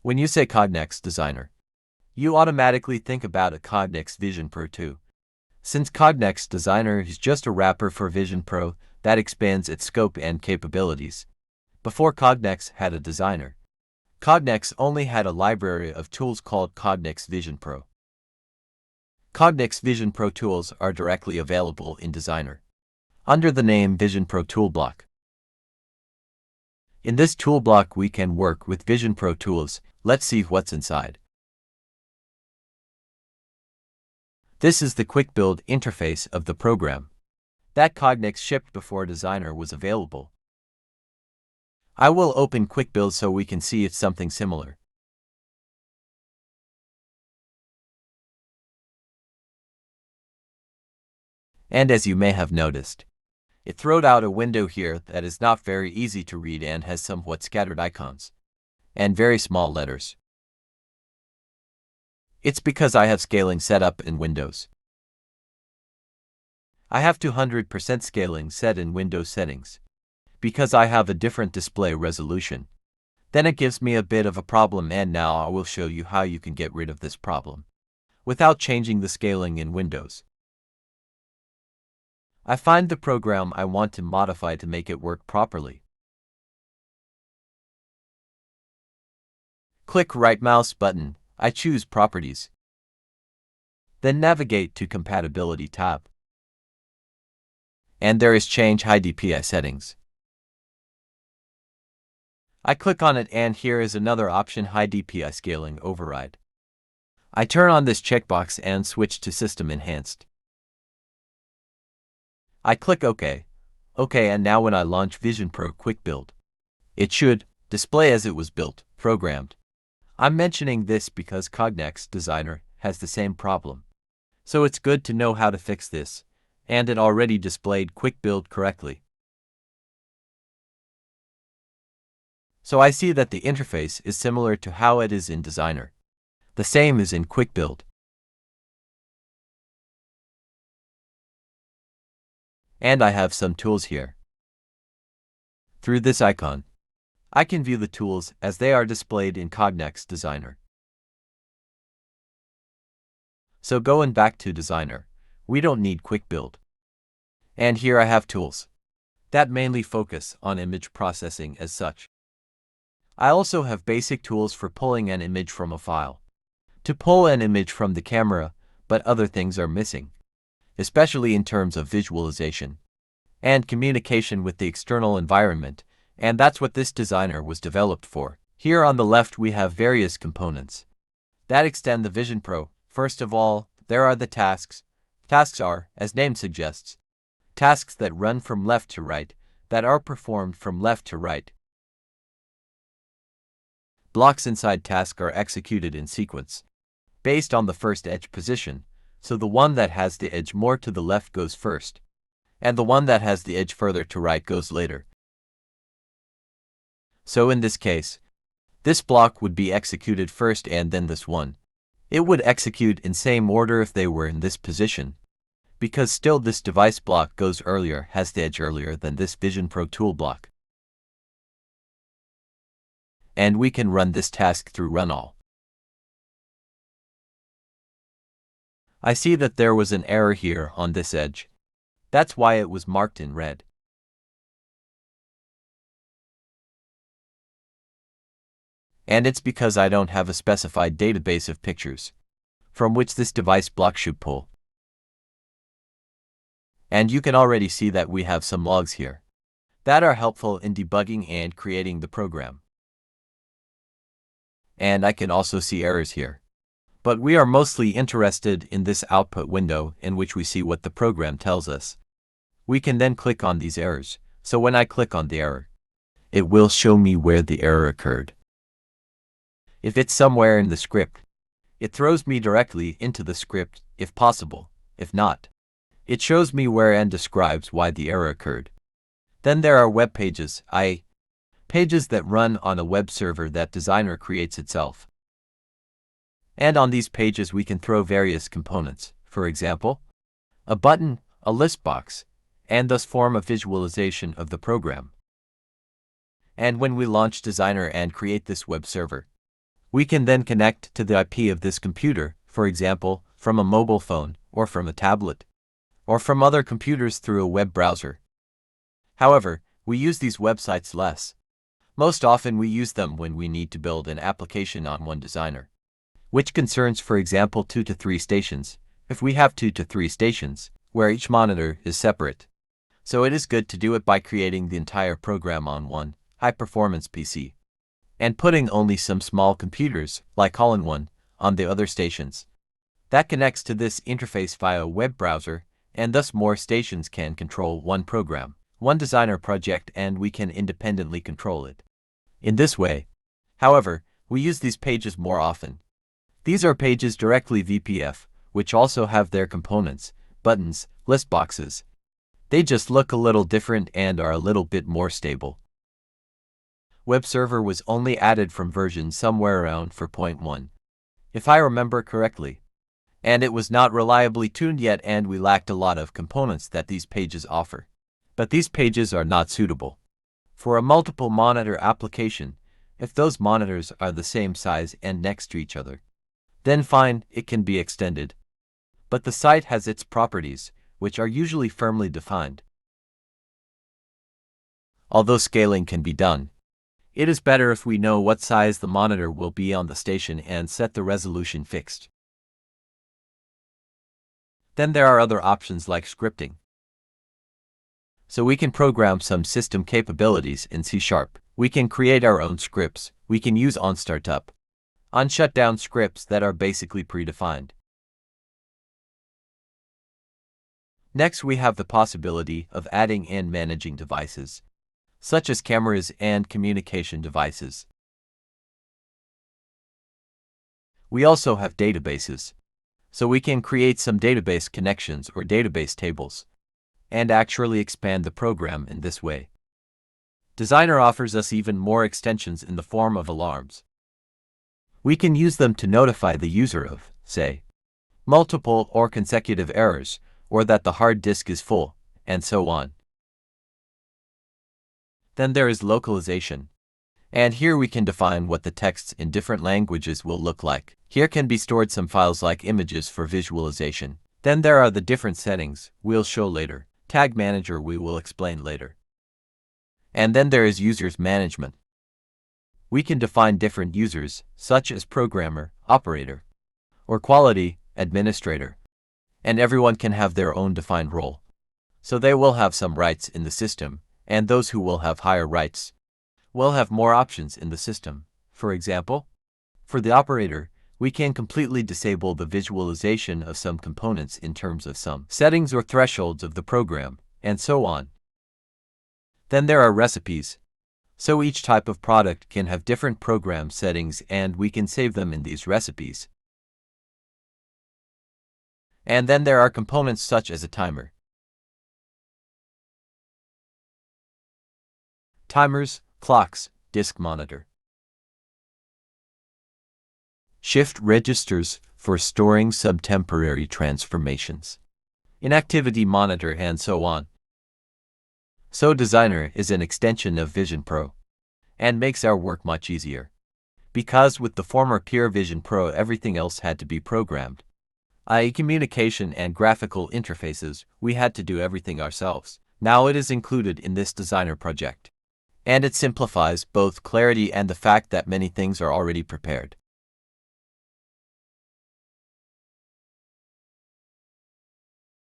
When you say Cognex Designer, you automatically think about a Cognex VisionPro 2. Since Cognex Designer is just a wrapper for VisionPro that expands its scope and capabilities. Before Cognex had a designer, Cognex only had a library of tools called Cognex VisionPro. Cognex VisionPro tools are directly available in Designer under the name VisionPro Toolblock. In this toolblock we can work with VisionPro tools. Let's see what's inside. This is the quick build interface of the program that Cognex shipped before Designer was available. I will open quick build so we can see it's something similar. And as you may have noticed, it throwed out a window here that is not very easy to read and has somewhat scattered icons and very small letters. It's because I have scaling set up in Windows. I have 200% scaling set in Windows settings because I have a different display resolution. Then it gives me a bit of a problem, and now I will show you how you can get rid of this problem without changing the scaling in Windows. I find the program I want to modify to make it work properly. Click right mouse button, I choose Properties. Then navigate to Compatibility tab. And there is Change High DPI Settings. I click on it and here is another option, High DPI Scaling Override. I turn on this checkbox and switch to System Enhanced. I click OK. OK, and now when I launch VisionPro Quick Build, it should display as it was built, programmed. I'm mentioning this because Cognex Designer has the same problem. So it's good to know how to fix this, and it already displayed Quick Build correctly. So I see that the interface is similar to how it is in Designer. The same is in Quick Build. And I have some tools here. Through this icon, I can view the tools as they are displayed in Cognex Designer. So going back to Designer, we don't need Quick Build. And here I have tools that mainly focus on image processing as such. I also have basic tools for pulling an image from a file, to pull an image from the camera, but other things are missing, especially in terms of visualization and communication with the external environment, and that's what this Designer was developed for. Here on the left we have various components that extend the VisionPro. First of all, there are the tasks. Tasks are, as name suggests, tasks that run from left to right, that are performed from left to right. Blocks inside task are executed in sequence, based on the first edge position, so the one that has the edge more to the left goes first, and the one that has the edge further to right goes later. So in this case, this block would be executed first and then this one. It would execute in same order if they were in this position, because still this device block goes earlier, has the edge earlier than this VisionPro tool block. And we can run this task through Run All. I see that there was an error here on this edge. That's why it was marked in red. And it's because I don't have a specified database of pictures from which this device block should pull. And you can already see that we have some logs here that are helpful in debugging and creating the program. And I can also see errors here. But we are mostly interested in this output window in which we see what the program tells us. We can then click on these errors. So when I click on the error, it will show me where the error occurred. If it's somewhere in the script, it throws me directly into the script, if possible. If not, it shows me where and describes why the error occurred. Then there are web pages, pages that run on a web server that Designer creates itself. And on these pages we can throw various components, for example, a button, a list box, and thus form a visualization of the program. And when we launch Designer and create this web server, We can then connect to the IP of this computer, for example, from a mobile phone, or from a tablet, or from other computers through a web browser. However, we use these websites less. Most often we use them when we need to build an application on one designer, which concerns, for example, 2 to 3 stations, if we have 2 to 3 stations, where each monitor is separate. So it is good to do it by creating the entire program on one high-performance PC, and putting only some small computers, like all-in-one, on the other stations. That connects to this interface via a web browser, and thus more stations can control one program, one designer project, and we can independently control it. In this way, however, we use these pages more often. These are pages directly VPF, which also have their components, buttons, list boxes. They just look a little different and are a little bit more stable. Web server was only added from version somewhere around 4.1, if I remember correctly. And it was not reliably tuned yet, and we lacked a lot of components that these pages offer. But these pages are not suitable for a multiple monitor application. If those monitors are the same size and next to each other, then fine, it can be extended. But the site has its properties, which are usually firmly defined. Although scaling can be done, it is better if we know what size the monitor will be on the station and set the resolution fixed. Then there are other options like scripting. So we can program some system capabilities in C#. We can create our own scripts. We can use on startup, on shutdown scripts that are basically predefined. Next, we have the possibility of adding and managing devices, such as cameras and communication devices. We also have databases, so we can create some database connections or database tables, and actually expand the program in this way. Designer offers us even more extensions in the form of alarms. We can use them to notify the user of, say, multiple or consecutive errors, or that the hard disk is full, and so on. Then there is localization. And here we can define what the texts in different languages will look like. Here can be stored some files like images for visualization. Then there are the different settings we'll show later. Tag manager we will explain later. And then there is users management. We can define different users, such as programmer, operator, or quality administrator. And everyone can have their own defined role. So they will have some rights in the system, and those who will have higher rights will have more options in the system. For example, for the operator, we can completely disable the visualization of some components in terms of some settings or thresholds of the program, and so on. Then there are recipes. So each type of product can have different program settings, and we can save them in these recipes. And then there are components such as a timer. Timers, clocks, disk monitor. Shift registers for storing subtemporary transformations. Inactivity monitor, and so on. So Designer is an extension of VisionPro, and makes our work much easier. Because with the former pure VisionPro everything else had to be programmed, i.e. communication and graphical interfaces, we had to do everything ourselves. Now it is included in this Designer project. And it simplifies both clarity and the fact that many things are already prepared.